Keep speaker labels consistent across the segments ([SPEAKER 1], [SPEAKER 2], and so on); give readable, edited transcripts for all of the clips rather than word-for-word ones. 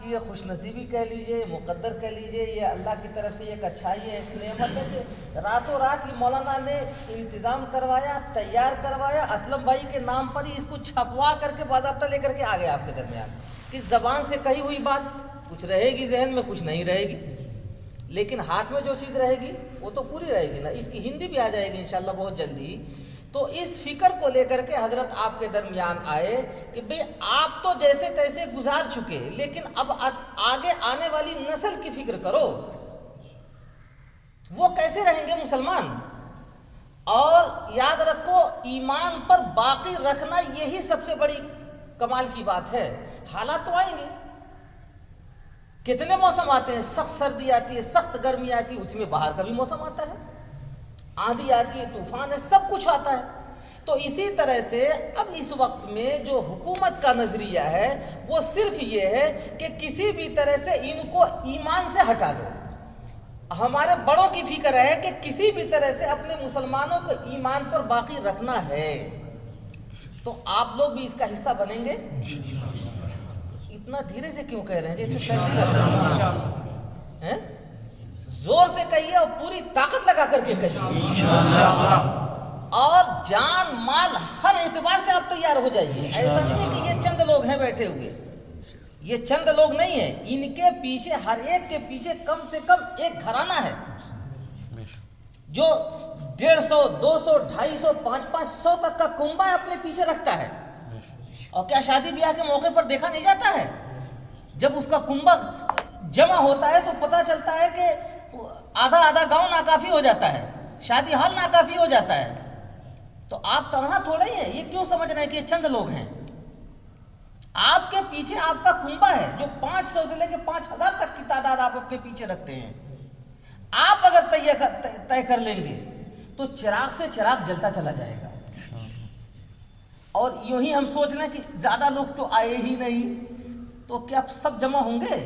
[SPEAKER 1] کی یہ خوش نصیبی کہہ لیجئے، مقدر کہہ لیجئے، یہ اللہ کی طرف سے ایک اچھائی ہے، ایک نعمت ہے کہ راتوں رات یہ مولانا نے انتظام کروایا، تیار کروایا، اسلم بھائی کے نام پر ہی اس کو چھپوا کر کے باضابطہ لے کر کے آ گیا آپ کے درمیان، کہ زبان سے کہی ہوئی بات کچھ رہے گی ذہن میں، کچھ نہیں رہے گی، لیکن ہاتھ میں جو چیز رہے گی وہ تو پوری رہے گی نا۔ اس کی ہندی بھی آ جائے گی انشاءاللہ بہت جلدی۔ تو اس فکر کو لے کر کے حضرت آپ کے درمیان آئے کہ بھئی آپ تو جیسے تیسے گزار چکے، لیکن اب آگے آنے والی نسل کی فکر کرو، وہ کیسے رہیں گے مسلمان، اور یاد رکھو ایمان پر باقی رکھنا یہی سب سے بڑی کمال کی بات ہے۔ حالات تو آئیں گے، کتنے موسم آتے ہیں، سخت سردی آتی ہے، سخت گرمی آتی ہے، اسی میں باہر کا بھی موسم آتا ہے، آندھی آتی ہے، طوفان ہے، سب کچھ آتا ہے۔ تو اسی طرح سے اب اس وقت میں جو حکومت کا نظریہ ہے وہ صرف یہ ہے کہ کسی بھی طرح سے ان کو ایمان سے ہٹا دو۔ ہمارے بڑوں کی فکر ہے کہ کسی بھی طرح سے اپنے مسلمانوں کو ایمان پر باقی رکھنا ہے۔ تو آپ لوگ بھی اس کا حصہ بنیں گے؟ اتنا دھیرے سے کیوں کہہ رہے ہیں جیسے سردی لگ رہی ہے؟ زور سے کہیے اور پوری طاقت لگا کر کے کہیے، اور جان مال ہر اعتبار سے آپ تیار ہو جائیے۔ ایسا نہیں ہے کہ یہ چند لوگ ہیں بیٹھے ہوئے، یہ چند لوگ نہیں ہیں، ان کے پیچھے، ہر ایک کے پیچھے کم سے کم ایک گھرانہ ہے جو 150، 200، 250، 500 تک کا کنبہ اپنے پیچھے رکھتا ہے۔ اور کیا شادی بیاہ کے موقع پر دیکھا نہیں جاتا ہے، جب اس کا کنبہ جمع ہوتا ہے تو پتہ چلتا ہے کہ آدھا گاؤں ناکافی ہو جاتا ہے، شادی ہال ناکافی ہو جاتا ہے۔ تو آپ تنہا تھوڑے ہی ہیں، یہ کیوں سمجھ رہے ہیں کہ یہ چند لوگ ہیں؟ آپ کے پیچھے آپ کا کنبہ ہے جو 500 سے لے کے 5000 تک کی تعداد آپ اپنے پیچھے رکھتے ہیں۔ آپ اگر طے کر لیں گے تو چراغ سے چراغ جلتا چلا جائے گا۔ اور یوں ہی ہم سوچ لیں کہ زیادہ لوگ تو آئے ہی نہیں، تو کیا سب جمع ہوں گے؟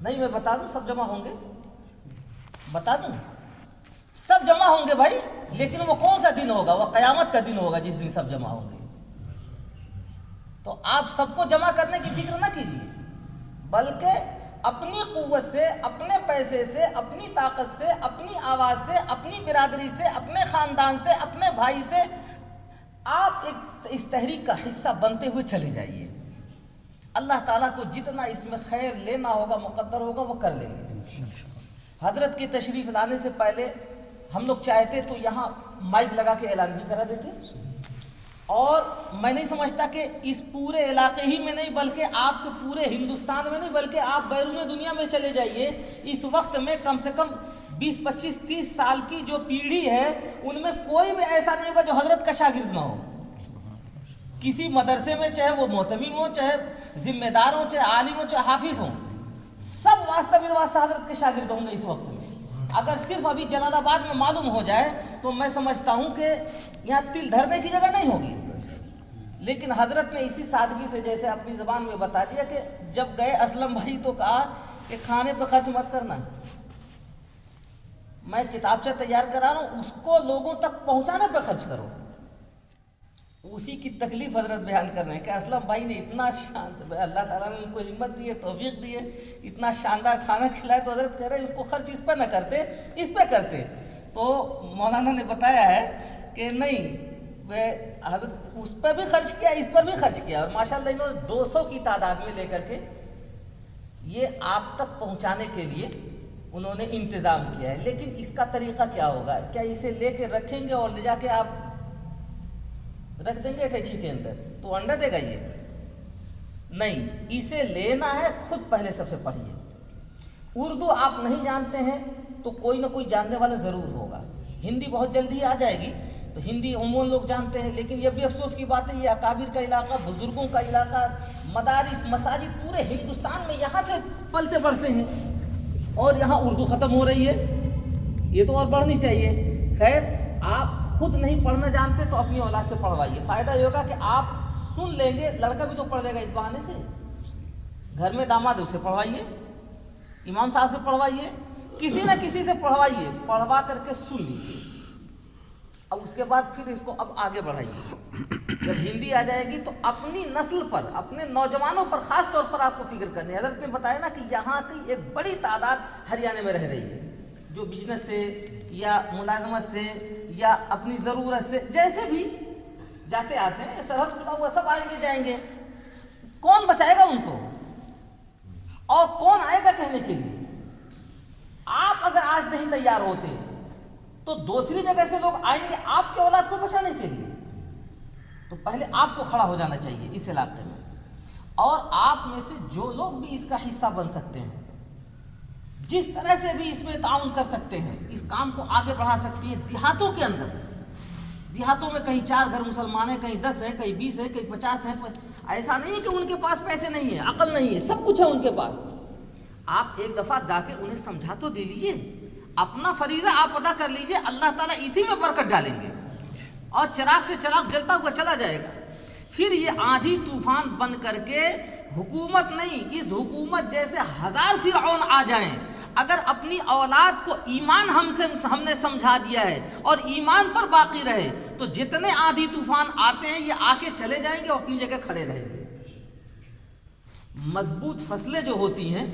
[SPEAKER 1] نہیں، میں بتا دوں سب جمع ہوں گے، بتا دوں سب جمع ہوں گے بھائی، لیکن وہ کون سا دن ہوگا؟ وہ قیامت کا دن ہوگا جس دن سب جمع ہوں گے۔ تو آپ سب کو جمع کرنے کی فکر نہ کیجیے، بلکہ اپنی قوت سے، اپنے پیسے سے، اپنی طاقت سے، اپنی آواز سے، اپنی برادری سے، اپنے خاندان سے، اپنے بھائی سے آپ اس تحریک کا حصہ بنتے ہوئے چلے جائیے۔ اللہ تعالیٰ کو جتنا اس میں خیر لینا ہوگا، مقدر ہوگا، وہ کر لیں گے۔ حضرت کی تشریف لانے سے پہلے ہم لوگ چاہتے تو یہاں مائک لگا کے اعلان بھی کرا دیتے، اور میں نہیں سمجھتا کہ اس پورے علاقے ہی میں نہیں بلکہ آپ کے پورے ہندوستان میں نہیں بلکہ آپ بیرون دنیا میں چلے جائیے، اس وقت میں کم سے کم 20، 25، 30 سال کی جو پیڑھی ہے ان میں کوئی بھی ایسا نہیں ہوگا جو حضرت کا شاگرد نہ ہو۔ کسی مدرسے میں چاہے وہ محتمم ہو، چاہے ذمہ دار ہو، چاہے عالم ہو، چاہے حافظ ہوں، سب واسطہ بالواسطہ حضرت کے شاگرد ہوں گے اس وقت میں۔ اگر صرف ابھی جلال آباد میں معلوم ہو جائے تو میں سمجھتا ہوں کہ یہاں تل دھرنے کی جگہ نہیں ہوگی، لیکن حضرت نے اسی سادگی سے جیسے اپنی زبان میں بتا دیا کہ جب گئے اسلم بھائی تو کہا کہ کھانے پہ خرچ مت کرنا، میں کتابچہ تیار کرا رہا ہوں، اس کو لوگوں تک پہنچانے پہ خرچ کرو۔ اسی کی تکلیف حضرت بیان کر رہے ہیں کہ اسلم بھائی نے اتنا اللہ تعالیٰ نے ان کو ہمت دی ہے، توفیق دی ہے، اتنا شاندار کھانا کھلائے، تو حضرت کہہ رہے ہیں اس کو خرچ اس پہ نہ کرتے، اس پہ کرتے۔ تو مولانا نے بتایا ہے کہ نہیں، حضرت اس پہ بھی خرچ کیا، اس پر بھی خرچ کیا، اور ماشاءاللہ انہوں نے 200 کی تعداد میں لے کر کے یہ آپ تک پہنچانے کے لیے انہوں نے انتظام کیا ہے۔ لیکن اس کا طریقہ کیا ہوگا؟ کیا اسے لے کے رکھیں گے اور لے جا کے آپ رکھ دیں گے ٹیچی کے اندر تو انڈا دے گا؟ یہ نہیں، اسے لینا ہے خود پہلے سب سے پڑھیے۔ اردو آپ نہیں جانتے ہیں تو کوئی نہ کوئی جاننے والا ضرور ہوگا، ہندی بہت جلدی آ جائے گی، تو ہندی عموماً لوگ جانتے ہیں، لیکن یہ بھی افسوس کی بات ہے یہ اکابر کا علاقہ، بزرگوں کا علاقہ، مدارس، مساجد پورے ہندوستان میں یہاں سے پلتے بڑھتے ہیں، اور یہاں اردو ختم ہو رہی ہے، یہ تو اور بڑھنی چاہیے۔ خیر، آپ خود نہیں پڑھنا جانتے تو اپنی اولاد سے پڑھوائیے، فائدہ یہ ہوگا کہ آپ سن لیں گے، لڑکا بھی تو پڑھ لے گا اس بہانے سے، گھر میں داماد ہے اسے پڑھوائیے، امام صاحب سے پڑھوائیے، کسی نہ کسی سے پڑھوائیے، پڑھوا کر کے سن لیجیے، اب اس کے بعد پھر اس کو اب آگے بڑھائیے۔ جب ہندی آ جائے گی تو اپنی نسل پر، اپنے نوجوانوں پر خاص طور پر آپ کو فکر کرنی ہے۔ حضرت نے بتایا نا کہ یہاں کی ایک بڑی تعداد ہریانہ میں رہ رہی ہے، جو بزنس سے یا ملازمت سے یا اپنی ضرورت سے جیسے بھی جاتے آتے ہیں، سرحد کھلا ہوا، سب آئیں گے جائیں گے، کون بچائے گا ان کو اور کون آئے گا کہنے کے لیے؟ آپ اگر آج نہیں تیار ہوتے تو دوسری جگہ سے لوگ آئیں گے آپ کے اولاد کو بچانے کے لیے۔ تو پہلے آپ کو کھڑا ہو جانا چاہیے اس علاقے میں، اور آپ میں سے جو لوگ بھی اس کا حصہ بن سکتے ہیں، جس طرح سے بھی اس میں تعاون کر سکتے ہیں، اس کام کو آگے بڑھا سکتی ہے۔ دیہاتوں کے اندر، دیہاتوں میں کہیں 4 گھر مسلمان ہیں، کہیں 10 ہیں، کہیں 20 ہیں، کہیں 50 ہیں، ایسا نہیں ہے کہ ان کے پاس پیسے نہیں ہیں، عقل نہیں ہے، سب کچھ ہے ان کے پاس۔ آپ ایک دفعہ جا کے انہیں سمجھا تو دے لیجئے، اپنا فریضہ آپ ادا کر لیجئے، اللہ تعالیٰ اسی میں برکت ڈالیں گے اور چراغ سے چراغ جلتا ہوا چلا جائے گا۔ پھر یہ آندھی طوفان بن کر کے حکومت نہیں، اس حکومت جیسے 1000 فرعون آ جائیں، اگر اپنی اولاد کو ایمان ہم نے سمجھا دیا ہے اور ایمان پر باقی رہے تو جتنے آندھی طوفان آتے ہیں یہ آ کے چلے جائیں گے اور اپنی جگہ کھڑے رہیں گے۔ مضبوط فصلیں جو ہوتی ہیں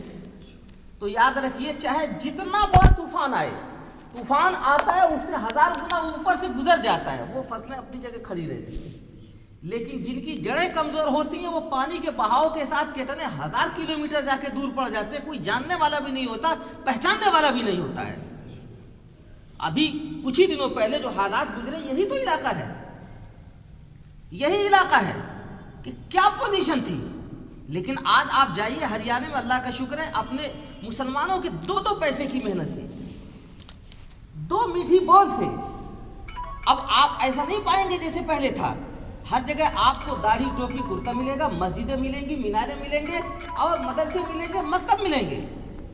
[SPEAKER 1] تو یاد رکھیے، چاہے جتنا بڑا طوفان آئے، طوفان آتا ہے اس سے 1000 گنا اوپر سے گزر جاتا ہے، وہ فصلیں اپنی جگہ کھڑی رہتی ہیں۔ لیکن جن کی جڑیں کمزور ہوتی ہیں وہ پانی کے بہاؤ کے ساتھ کتنے 1000 کلومیٹر جا کے دور پڑ جاتے ہیں، کوئی جاننے والا بھی نہیں ہوتا، پہچاننے والا بھی نہیں ہوتا ہے۔ ابھی کچھ ہی دنوں پہلے جو حالات گزرے، یہی تو علاقہ ہے، یہی علاقہ ہے کہ کیا پوزیشن تھی۔ لیکن آج آپ جائیے ہریانہ میں، اللہ کا شکر ہے، اپنے مسلمانوں کے 2 پیسے کی محنت سے، 2 میٹھی بول سے اب آپ ایسا نہیں پائیں گے جیسے پہلے تھا۔ ہر جگہ آپ کو داڑھی ٹوپی کرتا ملے گا، مسجدیں ملیں گی، میناریں ملیں گے، اور مدرسے ملیں گے، مکتب ملیں گے۔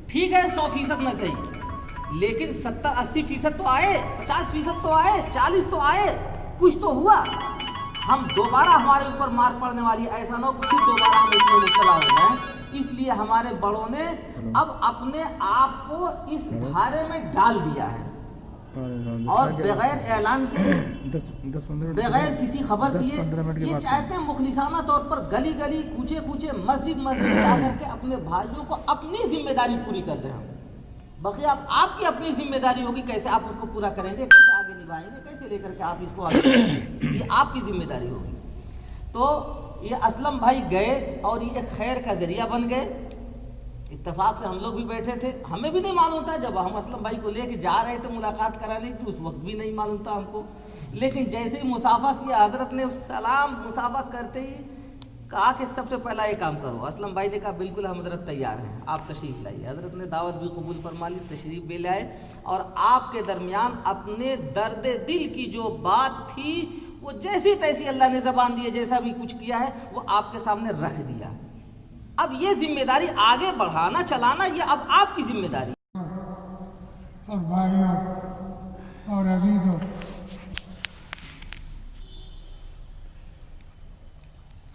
[SPEAKER 1] ٹھیک ہے 100% نہ صحیح، لیکن 70-80% تو آئے، 50% تو آئے، 40 تو آئے، کچھ تو ہوا۔ ہم دوبارہ ہمارے اوپر مار پڑنے والی، ایسا نہ ہو کہ پھر دوبارہ ہم اس میں مبتلا ہو جائیں۔ اس لیے ہمارے بڑوں نے اب اپنے آپ کو اس دھارے میں ڈال دیا ہے، اور بغیر اعلان کیے، بغیر کسی خبر کیے، یہ چاہتے ہیں مخلصانہ طور پر گلی گلی، کوچے کوچے، مسجد مسجد جا کر کے اپنے بھائیوں کو اپنی ذمہ داری پوری کرتے ہیں۔ باقی آپ کی اپنی ذمہ داری ہوگی، کیسے آپ اس کو پورا کریں گے، کیسے آگے نبھائیں گے، کیسے لے کر کے آپ اس کو آگے بڑھائیں گے، یہ آپ کی ذمہ داری ہوگی۔ تو یہ اسلم بھائی گئے اور یہ خیر کا ذریعہ بن گئے۔ اتفاق سے ہم لوگ بھی بیٹھے تھے، ہمیں بھی نہیں معلوم تھا، جب ہم اسلم بھائی کو لے کے جا رہے تھے ملاقات کرانے تو اس وقت بھی نہیں معلوم تھا ہم کو، لیکن جیسے ہی مصافحہ کیا، حضرت نے سلام مصافحہ کرتے ہی کہا کہ سب سے پہلا یہ کام کرو۔ اسلم بھائی نے کہا بالکل ہم حضرت تیار ہیں، آپ تشریف لائیے۔ حضرت نے دعوت بھی قبول فرما لی، تشریف بھی لائے، اور آپ کے درمیان اپنے درد دل کی جو بات تھی وہ جیسی تیسی اللہ نے زبان دی ہے، جیسا بھی کچھ کیا ہے وہ آپ کے سامنے رکھ دیا۔ اب یہ ذمہ داری آگے بڑھانا چلانا، یہ اب آپ کی ذمہ داری۔
[SPEAKER 2] اور بھائیوں اور عزیزوں،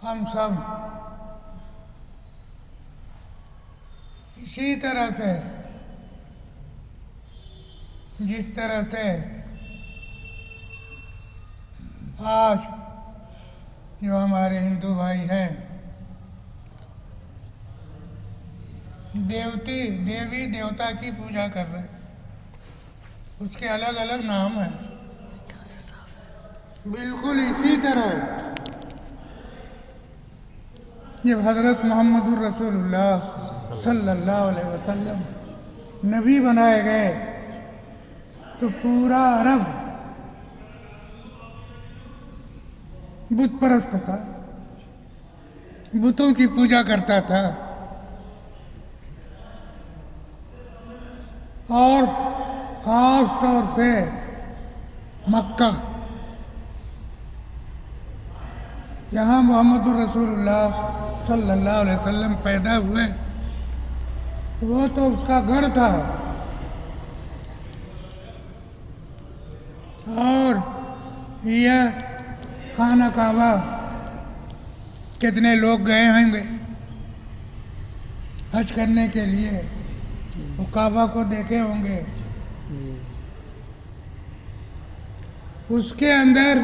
[SPEAKER 2] ہم سب اسی طرح سے، جس طرح سے آج جو ہمارے ہندو بھائی ہیں دیوی دیوتا کی پوجا کر رہے ہیں، اس کے الگ الگ نام ہیں، بالکل اسی طرح جب حضرت محمد الرسول اللہ صلی اللہ علیہ وسلم نبی بنائے گئے تو پورا عرب بت پرست تھا، بتوں کی پوجا کرتا تھا، اور خاص طور سے مکہ، جہاں محمد الرسول اللہ صلی اللہ علیہ وسلم پیدا ہوئے، وہ تو اس کا گھر تھا، اور یہ خانہ کعبہ کتنے لوگ گئے ہوں گے حج کرنے کے لیے، وہ کعبہ کو دیکھے ہوں گے، اس کے اندر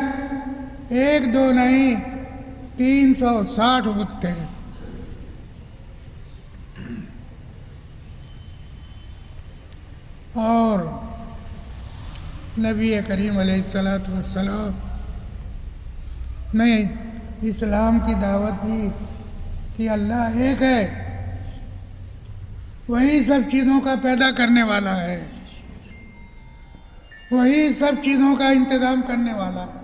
[SPEAKER 2] ایک دو نہیں 360 بت تھے۔ اور نبی کریم علیہ الصلوۃ والسلام نے اسلام کی دعوت دی کہ اللہ ایک ہے، وہی سب چیزوں کا پیدا کرنے والا ہے، وہی سب چیزوں کا انتظام کرنے والا ہے،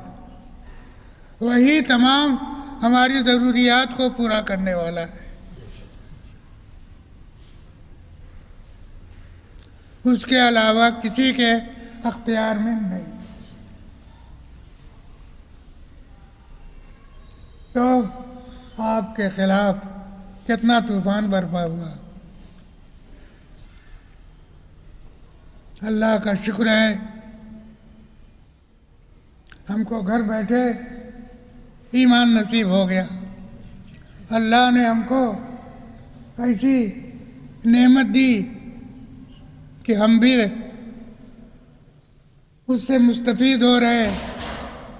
[SPEAKER 2] وہی تمام ہماری ضروریات کو پورا کرنے والا ہے۔ اس کے علاوہ کسی کے اختیار میں نہیں۔ تو آپ کے خلاف کتنا طوفان برپا ہوا۔ اللہ کا شکر ہے ہم کو گھر بیٹھے ایمان نصیب ہو گیا۔ اللہ نے ہم کو ایسی نعمت دی کہ ہم بھی اس سے مستفید ہو رہے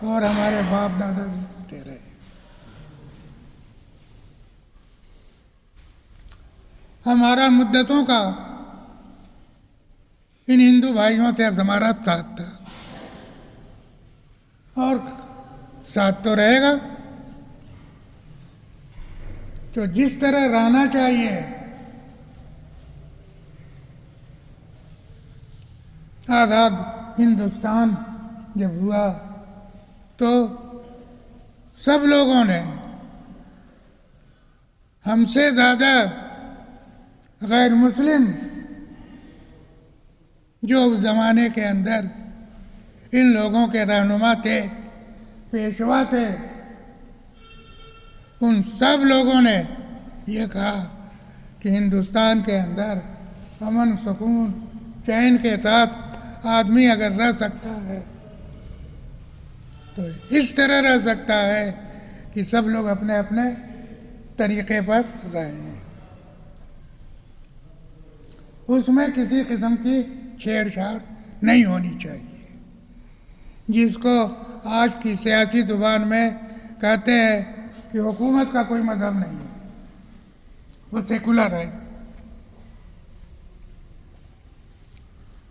[SPEAKER 2] اور ہمارے باپ دادا بھی ہوتے رہے۔ ہمارا مدتوں کا ان ہندو بھائیوں سے اب ہمارا ساتھ تھا اور ساتھ تو رہے گا۔ تو جس طرح رہنا چاہیے، آزاد ہندوستان جب ہوا تو سب لوگوں نے ہم سے زیادہ غیر مسلم جو اس زمانے کے اندر ان لوگوں کے رہنما تھے، پیشوا تھے، ان سب لوگوں نے یہ کہا کہ ہندوستان کے اندر امن سکون چین کے ساتھ آدمی اگر رہ سکتا ہے تو اس طرح رہ سکتا ہے کہ سب لوگ اپنے اپنے طریقے پر رہیں، اس میں کسی قسم کی چھیڑ چھاڑ نہیں ہونی چاہیے، جس کو آج کی سیاسی زبان میں کہتے ہیں کہ حکومت کا کوئی مذہب نہیں ہے، وہ سیکولر ہے۔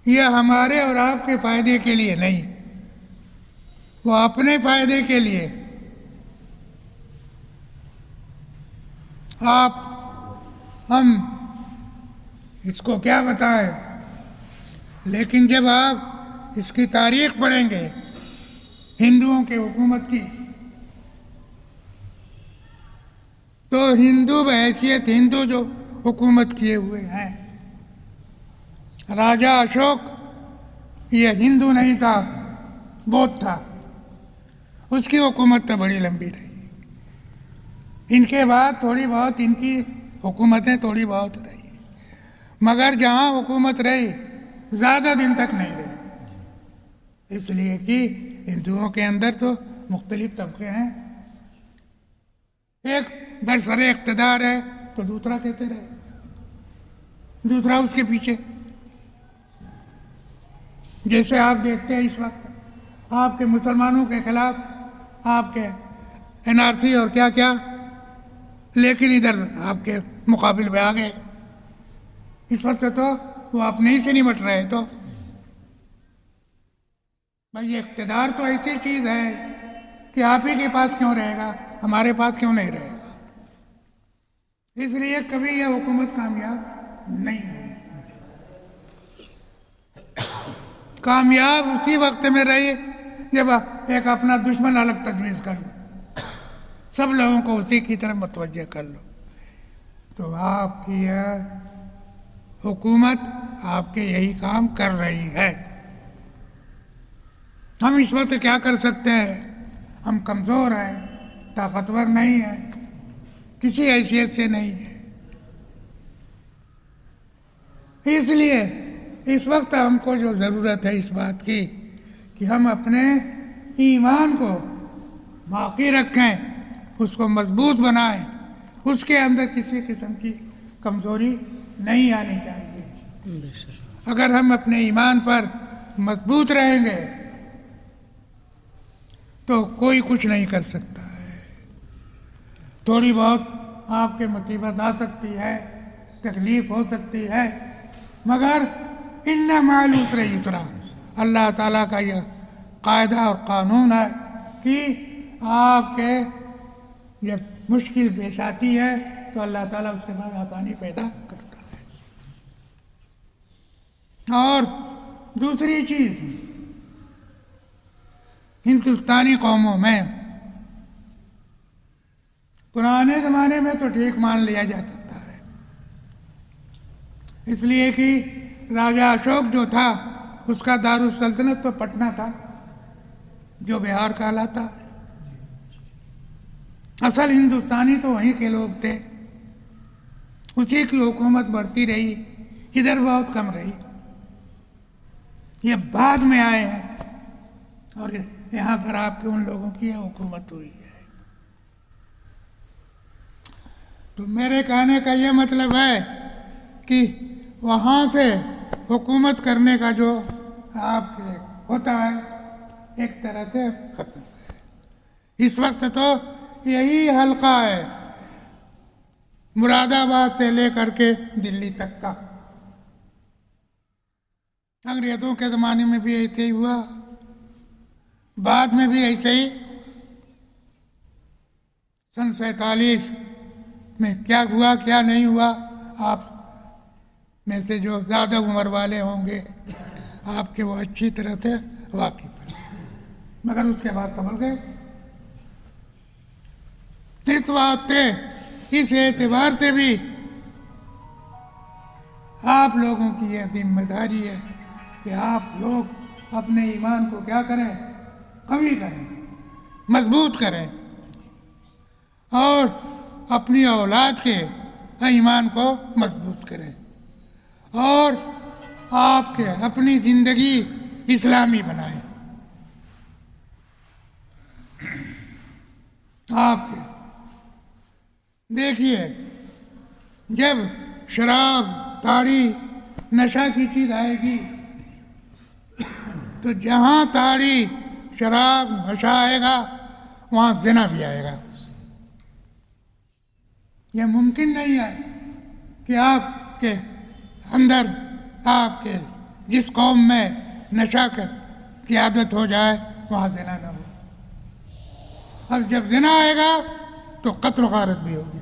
[SPEAKER 2] یہ ہمارے اور آپ کے فائدے کے لیے نہیں، وہ اپنے فائدے کے لیے۔ ہم اس کو کیا بتائیں، لیکن جب آپ اس کی تاریخ پڑھیں گے ہندوؤں کی حکومت کی، تو ہندو بحیثیت ہندو جو حکومت کیے ہوئے ہیں، راجا اشوک یہ ہندو نہیں تھا، بودھ تھا، اس کی حکومت تو بڑی لمبی رہی۔ ان کے بعد تھوڑی بہت ان کی حکومتیں تھوڑی بہت رہی، مگر جہاں حکومت رہی زیادہ دن تک نہیں رہی، اس لیے کہ ہندوؤں کے اندر تو مختلف طبقے ہیں، ایک برسر اقتدار ہے تو دوسرا کہتے رہے، دوسرا اس کے پیچھے۔ جیسے آپ دیکھتے ہیں اس وقت آپ کے مسلمانوں کے خلاف آپ کے NRC اور کیا کیا، لیکن ادھر آپ کے مقابل میں آ گئے۔ اس وقت تو وہ اپنے ہی سے نمٹ رہے۔ تو بھائی اقتدار تو ایسی چیز ہے کہ آپ ہی کے پاس کیوں رہے گا، ہمارے پاس کیوں نہیں رہے گا؟ اس لیے کبھی یہ حکومت کامیاب نہیں ہوئی۔ کامیاب اسی وقت میں رہی جب ایک اپنا دشمن الگ تجویز کر لو، سب لوگوں کو اسی کی طرف متوجہ کر لو۔ تو آپ کی یہ حکومت آپ کے یہی کام کر رہی ہے۔ ہم اس وقت کیا کر سکتے ہیں؟ ہم کمزور ہیں، طاقتور نہیں ہیں، کسی حیثیت سے نہیں ہے۔ اس لیے اس وقت ہم کو جو ضرورت ہے اس بات کی کہ ہم اپنے ایمان کو باقی رکھیں، اس کو مضبوط بنائیں، اس کے اندر کسی قسم کی کمزوری نہیں آنی چاہیے۔ اگر ہم اپنے ایمان پر مضبوط رہیں گے تو کوئی کچھ نہیں کر سکتا ہے. تھوڑی بہت آپ کے مصیبت آ سکتی ہے، تکلیف ہو سکتی ہے، مگر ان مع العسر یسرا، اللہ تعالیٰ کا یہ قاعدہ اور قانون ہے کہ آپ کے جب مشکل پیش آتی ہے تو اللہ تعالیٰ اس کے بعد آسانی پیدا کرتا ہے. اور دوسری چیز، ہندوستانی قوموں میں پرانے زمانے میں تو ٹھیک مان لیا جا سکتا ہے، اس لیے کہ راجہ اشوک جو تھا اس کا دارالسلطنت تو پٹنہ تھا جو بہار کہلاتا ہے. اصل ہندوستانی تو وہیں کے لوگ تھے، اسی کی حکومت بڑھتی رہی، ادھر بہت کم رہی. یہ بعد میں آئے ہیں اور یہاں پر آپ کے ان لوگوں کی حکومت ہوئی ہے. تو میرے کہنے کا یہ مطلب ہے کہ وہاں سے حکومت کرنے کا جو آپ کے ہوتا ہے ایک طرح سے ختم ہے. اس وقت تو یہی حلقہ ہے مراد آباد سے لے کر کے دلی تک کا. انگریزوں کے زمانے میں بھی ایسے ہی ہوا، بعد میں بھی ایسے ہی. سن 47 میں کیا ہوا کیا نہیں ہوا آپ میں سے جو زیادہ عمر والے ہوں گے آپ کے وہ اچھی طرح سے واقف ہیں، مگر اس کے بعد سنبھل گئے. اس بات سے اس اعتبار سے بھی آپ لوگوں کی یہ ذمہ داری ہے کہ آپ لوگ اپنے ایمان کو کیا کریں، قوی کریں، مضبوط کریں، اور اپنی اولاد کے ایمان کو مضبوط کریں، اور آپ کے اپنی زندگی اسلامی بنائیں. آپ کے دیکھیے، جب شراب، تاڑی، نشہ کی چیز آئے گی تو جہاں تاڑی، شراب، نشہ آئے گا وہاں زنا بھی آئے گا. یہ ممکن نہیں ہے کہ آپ کے اندر، آپ کے جس قوم میں نشہ کی عادت ہو جائے وہاں زنا نہ ہو. اب جب زنا آئے گا تو قتل و غارت بھی ہوگی،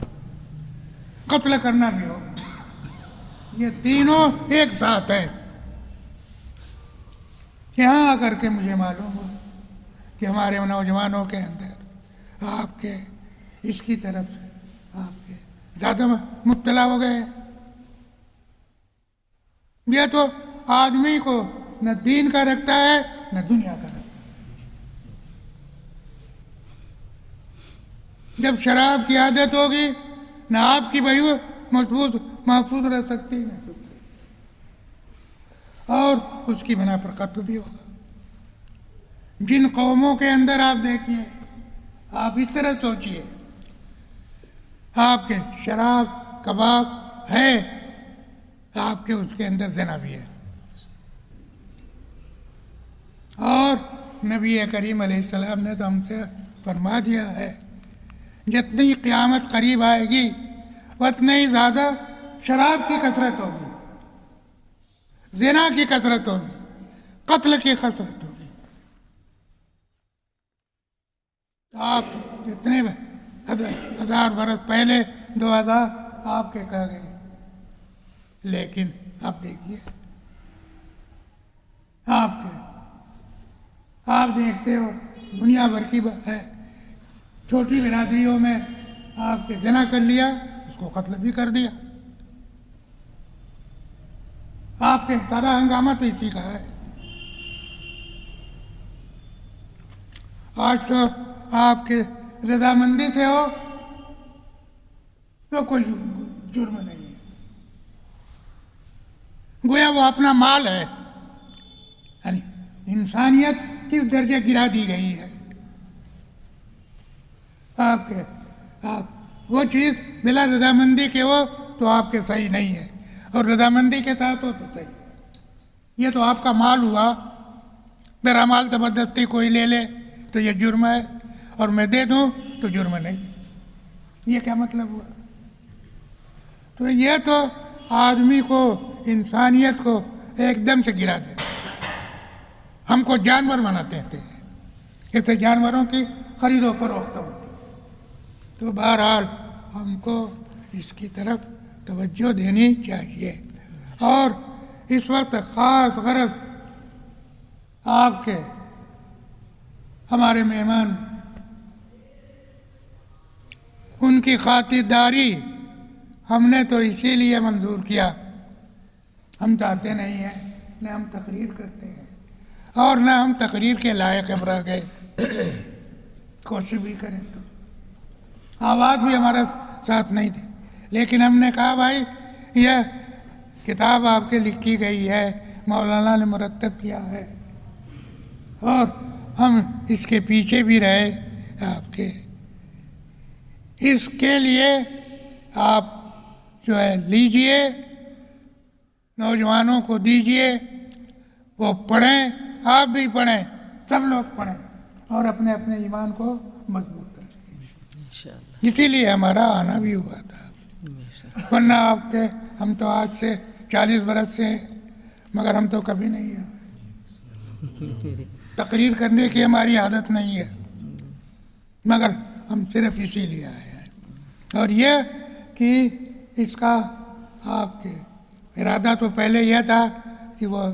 [SPEAKER 2] قتل کرنا بھی ہوگا. یہ تینوں ایک ساتھ ہیں. یہاں آ کر کے مجھے معلوم ہوا کہ ہمارے نوجوانوں کے اندر آپ کے اس کی طرف سے آپ کے زیادہ مبتلا ہو گئے. یہ تو آدمی کو نہ دین کا رکھتا ہے نہ دنیا کا رکھتا ہے. جب شراب کی عادت ہوگی نہ آپ کی بہو محفوظ رہ سکتی نہ کچھ، اور اس کی بنا پر قتل بھی ہوگا. جن قوموں کے اندر آپ دیکھیے، آپ اس طرح سوچئے، آپ کے شراب کباب ہے، آپ کے اس کے اندر زنا بھی ہے. اور نبی کریم علیہ السلام نے تو ہم سے فرما دیا ہے جتنی قیامت قریب آئے گی اتنے ہی زیادہ شراب کی کثرت ہوگی، زنا کی کثرت ہوگی، قتل کی کثرت ہوگی. آپ جتنے 1000 برس پہلے 2000 آپ کے کہہ گئے، لیکن آپ دیکھیے، آپ دیکھتے ہو دنیا بھر کی ہے چھوٹی برادریوں میں آپ کے زنا کر لیا، اس کو قتل بھی کر دیا. آپ کے سارا ہنگامہ تو اسی کا ہے. آج تو آپ کے رضامندی سے ہو تو کوئی جرم نہیں ہے، گویا وہ اپنا مال ہے. یعنی انسانیت کس درجے گرا دی گئی ہے. آپ وہ چیز بلا رضامندی کے ہو تو آپ کے صحیح نہیں ہے، اور رضامندی کے ساتھ ہو تو صحیح ہے. یہ تو آپ کا مال ہوا، میرا مال زبردستی کوئی لے لے تو یہ جرم ہے اور میں دے دوں تو جرم نہیں. یہ کیا مطلب ہوا؟ تو یہ تو آدمی کو، انسانیت کو ایک دم سے گرا دیتے ہیں. ہم کو جانور بناتے ہیں، اس سے جانوروں کی خرید و فروخت ہوتی ہے. تو بہرحال ہم کو اس کی طرف توجہ دینی چاہیے. اور اس وقت خاص غرض آپ کے ہمارے مہمان، ان کی خاطرداری ہم نے تو اسی لیے منظور کیا. ہم چاہتے نہیں ہیں، نہ ہم تقریر کرتے ہیں اور نہ ہم تقریر کے لائق رہ گئے. کوشش بھی کریں تو آواز بھی ہمارا ساتھ نہیں تھی، لیکن ہم نے کہا بھائی یہ کتاب آپ کے لکھی گئی ہے، مولانا نے مرتب کیا ہے اور ہم اس کے پیچھے بھی رہے آپ کے. اس کے لیے آپ جو ہے لیجئے، نوجوانوں کو دیجئے، وہ پڑھیں، آپ بھی پڑھیں، سب لوگ پڑھیں اور اپنے اپنے ایمان کو مضبوط رکھیں. اسی لیے ہمارا آنا بھی ہوا تھا. ورنہ آپ کے ہم تو آج سے 40 برس سے ہیں، مگر ہم تو کبھی نہیں آئے. تقریر کرنے کی ہماری عادت نہیں ہے، مگر ہم صرف اسی لیے آئے ہیں. اور یہ کہ اس کا آپ کے ارادہ تو پہلے یہ تھا کہ وہ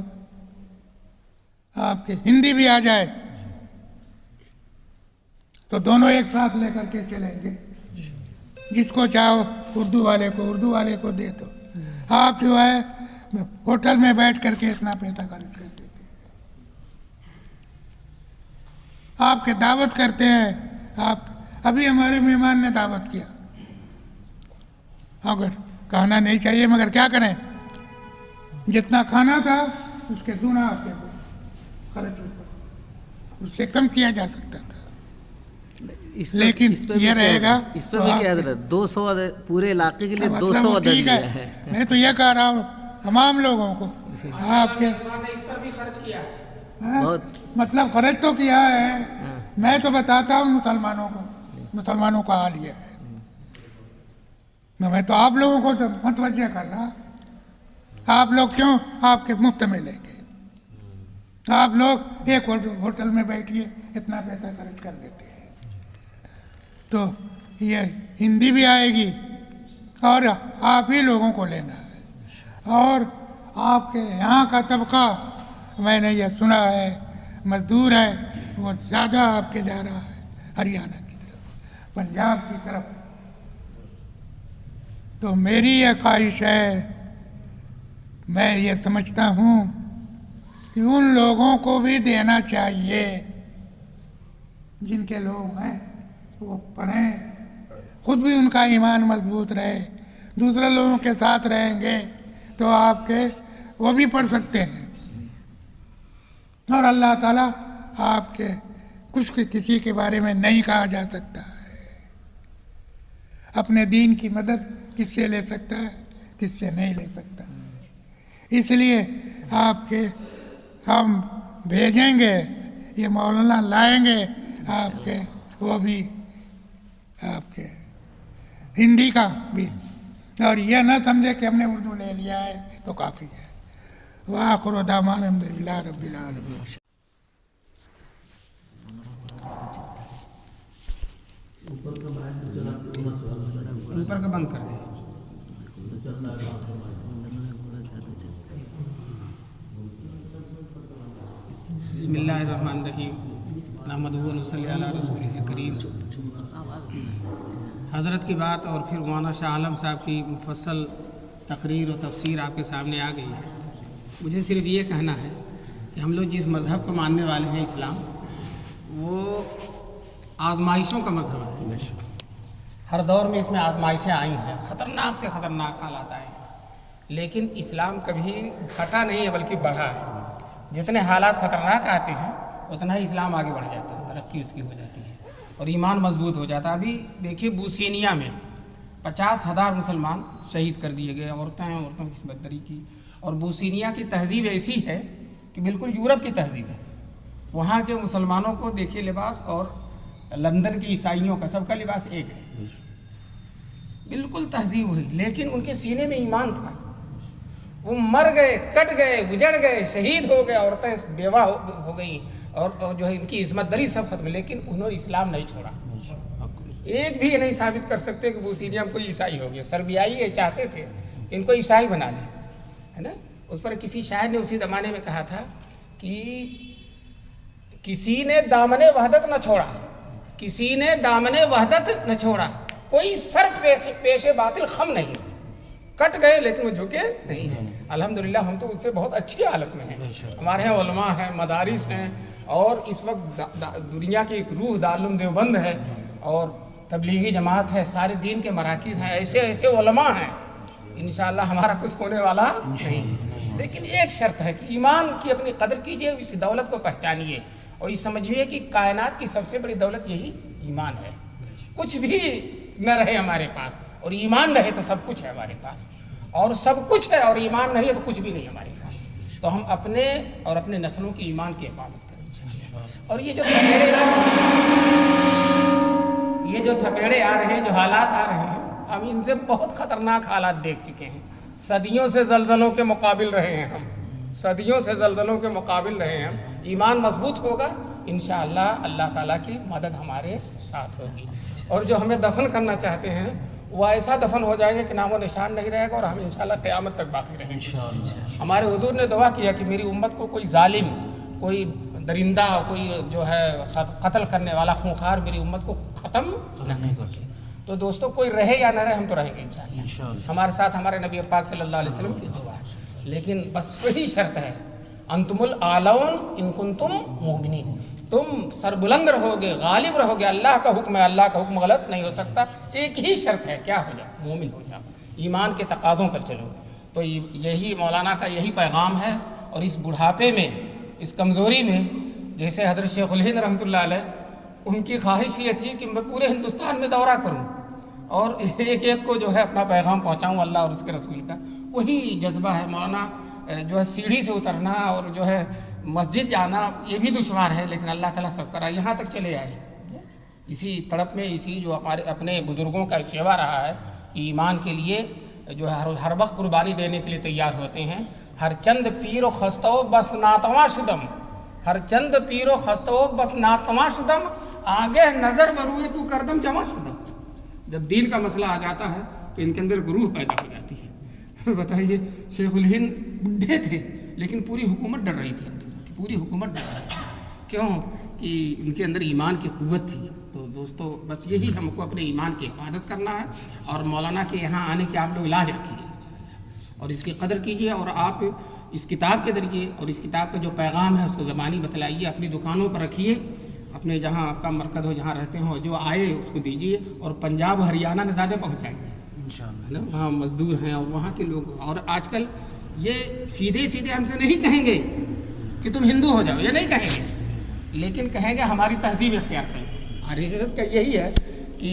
[SPEAKER 2] آپ کے ہندی بھی آ جائے تو دونوں ایک ساتھ لے کر کے چلیں گے. جس کو چاہو اردو والے کو دے دو. آپ جو ہے ہوٹل میں بیٹھ کر کے اتنا پیسہ خرچ کر دیتے. آپ کے دعوت کرتے ہیں. آپ ابھی ہمارے مہمان نے دعوت کیا، اگر کہنا نہیں چاہیے مگر کیا کریں، جتنا کھانا تھا اس کے دونا آپ کے خرچ ہوتا، اس سے کم کیا جا سکتا تھا. لیکن یہ رہے گا
[SPEAKER 1] اس پہ بھی کیا حضرت 200 پورے علاقے کے لیے 200 عدد دیا ہے.
[SPEAKER 2] میں تو یہ کہہ رہا ہوں تمام لوگوں کو، آپ کے
[SPEAKER 3] اس پر بھی خرچ کیا
[SPEAKER 2] مطلب خرچ تو کیا ہے. میں تو بتاتا ہوں مسلمانوں کا حال یہ ہے. میں تو آپ لوگوں کو متوجہ کر رہا. آپ لوگ کیوں آپ کے مفت میں لیں گے؟ آپ لوگ ایک ہوٹل میں بیٹھیے اتنا پیسہ خرچ کر دیتے ہیں. تو یہ ہندی بھی آئے گی اور آپ ہی لوگوں کو لینا ہے. اور آپ کے یہاں کا طبقہ میں نے یہ سنا ہے مزدور ہے، وہ زیادہ آپ کے جا رہا ہے ہریانہ کی طرف، پنجاب کی طرف. تو میری یہ خواہش ہے، میں یہ سمجھتا ہوں کہ ان لوگوں کو بھی دینا چاہیے جن کے لوگ ہیں، وہ پڑھیں، خود بھی ان کا ایمان مضبوط رہے، دوسرے لوگوں کے ساتھ رہیں گے تو آپ کے وہ بھی پڑھ سکتے ہیں. اور اللہ تعالیٰ آپ کے کچھ کسی کے بارے میں نہیں کہا جا سکتا ہے. اپنے دین کی مدد کس سے لے سکتا ہے، کس سے نہیں لے سکتا. اس لیے آپ کے ہم بھیجیں گے، یہ مولانا لائیں گے آپ کے، وہ بھی آپ کے ہندی کا بھی. اور یہ نہ سمجھے کہ ہم نے اردو لے لیا ہے تو کافی ہے. وآخر دعوانا الحمدللہ رب العالمین.
[SPEAKER 3] اوپر کا بند کر دیں. بسم اللہ الرحمن الرحیم. نحمدہ و نصلی علی رسولہ الکریم. حضرت کی بات اور پھر مولانا شاہ عالم صاحب کی مفصل تقریر و تفسیر آپ کے سامنے آ گئی ہے. مجھے صرف یہ کہنا ہے کہ ہم لوگ جس مذہب کو ماننے والے ہیں، اسلام، وہ آزمائشوں کا مذہب ہے. ہر دور میں اس میں آزمائشیں آئی ہیں، خطرناک سے خطرناک حالات آئے ہیں، لیکن اسلام کبھی گھٹا نہیں ہے بلکہ بڑھا ہے. جتنے حالات خطرناک آتے ہیں اتنا ہی اسلام آگے بڑھ جاتا ہے، ترقی اس کی ہو جاتی ہے اور ایمان مضبوط ہو جاتا ہے. ابھی دیکھیے بوسینیا میں 50,000 مسلمان شہید کر دیے گئے، عورتوں کی اس بددری کی. اور بوسینیا کی تہذیب ایسی ہے کہ بالکل یورپ کی تہذیب ہے. وہاں کے مسلمانوں کو دیکھیے لباس اور لندن کی عیسائیوں کا سب کا لباس ایک ہے، بالکل تہذیب ہوئی، لیکن ان کے سینے میں ایمان تھا. وہ مر گئے، کٹ گئے، گزر گئے، شہید ہو گئے، عورتیں بیوہ ہو گئیں، اور جو ہے ان کی عصمت دری سب ختم، لیکن انہوں نے اسلام نہیں چھوڑا. ایک بھی یہ نہیں ثابت کر سکتے کہ بوسینیا میں کوئی عیسائی ہو گیا. سربیائی یہ چاہتے تھے کہ ان کو عیسائی بنا لیں، ہے نا. اس پر کسی شاعر نے اسی زمانے میں کہا تھا کہ کسی نے دامن وحدت نہ چھوڑا، کسی نے دامن وحدت نہ چھوڑا، کوئی سر پیش باطل خم نہیں. کٹ گئے لیکن وہ جھکے نہیں. الحمدللہ ہم تو ان سے بہت اچھی حالت میں ہیں. ہمارے یہاں علماء ہیں، مدارس ہیں، اور اس وقت دنیا کی ایک روح دارالعلوم دیوبند ہے، اور تبلیغی جماعت ہے، سارے دین کے مراکز ہیں، ایسے ایسے علماء ہیں. انشاءاللہ ہمارا کچھ ہونے والا نہیں. لیکن ایک شرط ہے کہ ایمان کی اپنی قدر کیجئے، اس دولت کو پہچانیے، اور یہ سمجھیے کہ کائنات کی سب سے بڑی دولت یہی ایمان ہے. کچھ بھی نہ رہے ہمارے پاس اور ایمان رہے تو سب کچھ ہے ہمارے پاس، اور سب کچھ ہے اور ایمان نہیں ہے تو کچھ بھی نہیں ہمارے پاس. تو ہم اپنے اور اپنے نسلوں کی ایمان کی حفاظت کریں. اور یہ جو تھپیڑے آ رہے ہیں، جو حالات آ رہے ہیں، ہم ان سے بہت خطرناک حالات دیکھ چکے ہیں. صدیوں سے زلزلوں کے مقابل رہے ہیں ہم، صدیوں سے زلزلوں کے مقابل رہے ہیں ہم. ایمان مضبوط ہوگا انشاءاللہ اللہ تعالیٰ کی مدد ہمارے ساتھ ہوگی. اور جو ہمیں دفن کرنا چاہتے ہیں وہ ایسا دفن ہو جائے گا کہ نام و نشان نہیں رہے گا، اور ہم انشاءاللہ قیامت تک باقی رہیں گے. ہمارے حضور نے دعا کیا کہ میری امت کو کوئی ظالم، کوئی درندہ، کوئی جو ہے قتل کرنے والا خونخوار میری امت کو ختم نہ کر سکے. تو دوستو کوئی رہے یا نہ رہے ہم تو رہیں گے انشاءاللہ. ہمارے ساتھ ہمارے نبی پاک صلی اللہ علیہ وسلم کی دعا ہے. لیکن بس وہی شرط ہے، انتم الاعلون ان کنتم مؤمنین. تم سربلند رہو گے، غالب رہو گے. اللہ کا حکم ہے، اللہ کا حکم غلط نہیں ہو سکتا. ایک ہی شرط ہے، کیا ہو جاؤ؟ مومن ہو جاؤ، ایمان کے تقاضوں پر چلو. تو یہی مولانا کا یہی پیغام ہے. اور اس بڑھاپے میں، اس کمزوری میں، جیسے حضرت شیخ الہند رحمۃ اللہ علیہ، ان کی خواہش یہ تھی کہ میں پورے ہندوستان میں دورہ کروں اور ایک ایک کو جو ہے اپنا پیغام پہنچاؤں اللہ اور اس کے رسول کا. وہی جذبہ ہے مولانا. جو ہے سیڑھی سے اترنا اور جو ہے مسجد جانا یہ بھی دشوار ہے، لیکن اللہ تعالیٰ سب کرا یہاں تک چلے آئے. اسی تڑپ میں، اسی جو ہمارے اپنے بزرگوں کا شیوا رہا ہے، ایمان کے لیے جو ہے ہر وقت قربانی دینے کے لیے تیار ہوتے ہیں. ہر چند پیر و خستو بس ناتواں شدم، ہر چند پیر و خستو بس ناتواں شدم، آگے نظر بروئے تو کردم جمع شدم. جب دین کا مسئلہ آ جاتا ہے تو ان کے اندر گروہ پیدا ہو جاتی ہے. بتائیے، شیخ الہند بڈھے تھے لیکن پوری حکومت ڈر رہی تھی، پوری حکومت ڈر رہی تھی. کیوں؟ کہ ان کے اندر ایمان کی قوت تھی. تو دوستو بس یہی ہم کو اپنے ایمان کی حفاظت کرنا ہے، اور مولانا کے یہاں آنے کے آپ لوگ علاج رکھیے اور اس کی قدر کیجیے. اور آپ اس کتاب کے ذریعے اور اس کتاب کا جو پیغام ہے اس کو زبانی بتلائیے، اپنی دکانوں پر رکھیے، اپنے جہاں آپ کا مرکز ہو، جہاں رہتے ہوں، جو آئے اس کو دیجیے. اور پنجاب ہریانہ میں زیادہ پہنچائیے انشاءاللہ. وہاں مزدور ہیں اور وہاں کے لوگ. اور آج کل یہ سیدھے سیدھے ہم سے نہیں کہیں گے کہ تم ہندو ہو جاؤ، یہ نہیں کہیں گے، لیکن کہیں گے ہماری تہذیب اختیار کرو. RSS کا یہی ہے کہ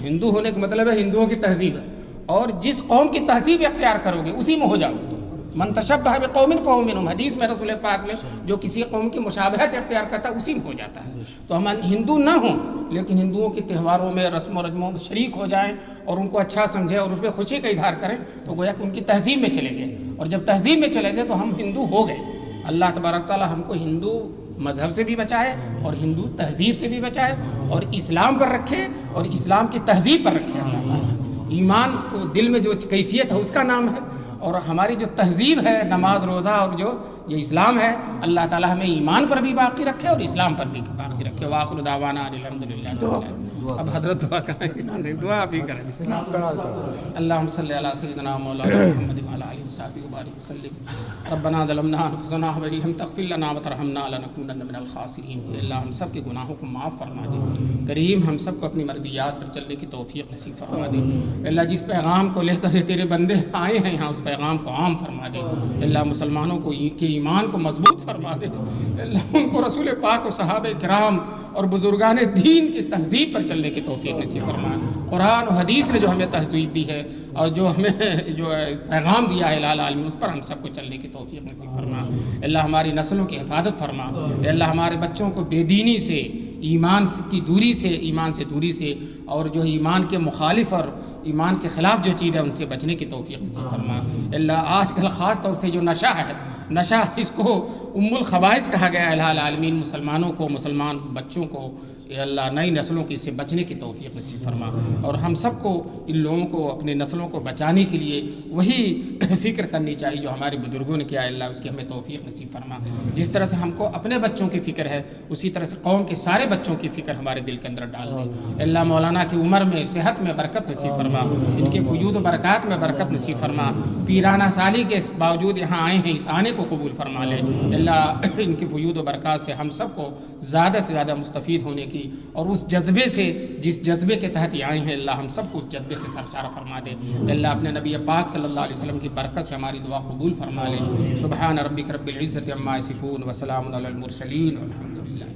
[SPEAKER 3] ہندو ہونے کا مطلب ہے ہندوؤں کی تہذیب ہے، اور جس قوم کی تہذیب اختیار کرو گے اسی میں ہو جاؤ. تو من تشبہ بقوم فہو منہم، حدیث میں رسول پاک میں جو کسی قوم کی مشابہت اختیار کرتا ہے اسی میں ہو جاتا ہے. تو ہم ہندو نہ ہوں لیکن ہندوؤں کے تہواروں میں، رسم و رجموں میں شریک ہو جائیں اور ان کو اچھا سمجھیں اور اس پہ خوشی کا اظہار کریں، تو گویا کہ ان کی تہذیب میں چلے گئے. اور جب تہذیب میں چلے گئے تو ہم ہندو ہو گئے. اللہ تبارک تعالیٰ ہم کو ہندو مذہب سے بھی بچائے اور ہندو تہذیب سے بھی بچائے، اور اسلام پر رکھے اور اسلام کی تہذیب پر رکھے. اللہ تعالیٰ ایمان تو دل میں جو کیفیت ہے اس کا نام ہے، اور ہماری جو تہذیب ہے، نماز روزہ اور جو یہ اسلام ہے، اللہ تعالیٰ ہمیں ایمان پر بھی باقی رکھے اور اسلام پر بھی باقی رکھے. وآخر دعوانا الحمدللہ. اب حضرت دعا کریں، دعا بھی کریں. اللہم صلی علی سیدنا مولانا محمد وعلی آلہ وصحبہ وبارک وسلم. ربنا ظلمنا انفسنا وان لم تغفر لنا وترحمنا لنکونن من الخاسرین. اللہ ہم سب کے گناہوں کو معاف فرما دے. کریم ہم سب کو اپنی مرضیات پر چلنے کی توفیق نصیب فرما دے. اللہ جس پیغام کو لے کر تیرے بندے آئے ہیں یہاں، اس پیغام کو عام فرما دے. اللہ مسلمانوں کو کے ایمان کو مضبوط فرما دے. اللہ ان کو رسول پاک و صحابہ کرام اور بزرگان دین کی تہذیب پر چلنے کی توفیق نصیب فرما. قرآن و حدیث نے جو ہمیں تہذیب دی ہے اور جو ہمیں جو پیغام دیا ہے الہ العالمین اس پر ہم سب کو چلنے کی توفیق نصیب فرما۔ اللہ ہماری نسلوں کی حفاظت فرما۔ اللہ ہمارے بچوں کو بے دینی سے، ایمان کی دوری سے، ایمان سے دوری سے، اور جو ایمان کے مخالف اور ایمان کے خلاف جو چیز ہے ان سے بچنے کی توفیق نصیب فرما۔ اللہ آج کل خاص طور سے جو نشہ ہے، نشہ اس کو ام الخبائث کہا گیا ہے، الہ العالمین مسلمانوں کو، مسلمان بچوں کو، اے اللہ نئی نسلوں کی اس سے بچنے کی توفیق نصیب فرما۔ اور ہم سب کو ان لوگوں کو، اپنے نسلوں کو بچانے کے لیے وہی فکر کرنی چاہیے جو ہمارے بزرگوں نے کیا ہے، اللہ اس کی ہمیں توفیق نصیب فرما۔ جس طرح سے ہم کو اپنے بچوں کی فکر ہے، اسی طرح سے قوم کے سارے بچوں کی فکر ہمارے دل کے اندر ڈال دے۔ اللہ مولانا کی عمر میں، صحت میں برکت نصیب فرما، ان کے فیوض و برکات میں برکت نصیب فرما۔ پیرانہ سالی کے باوجود یہاں آئے ہیں، اس آنے کو قبول فرما لے۔ اللہ ان کے فیوض و برکات سے ہم سب کو زیادہ سے زیادہ مستفید ہونے کی، اور اس جذبے سے، جس جذبے کے تحت یہ آئے ہیں، اللہ ہم سب کو اس جذبے سے سرشار فرما دے۔ اللہ اپنے نبی پاک صلی اللہ علیہ وسلم کی برکت سے ہماری دعا قبول فرما لے۔ سبحان ربک رب العزت عما یصفون وسلام علی المرسلین والحمد للہ۔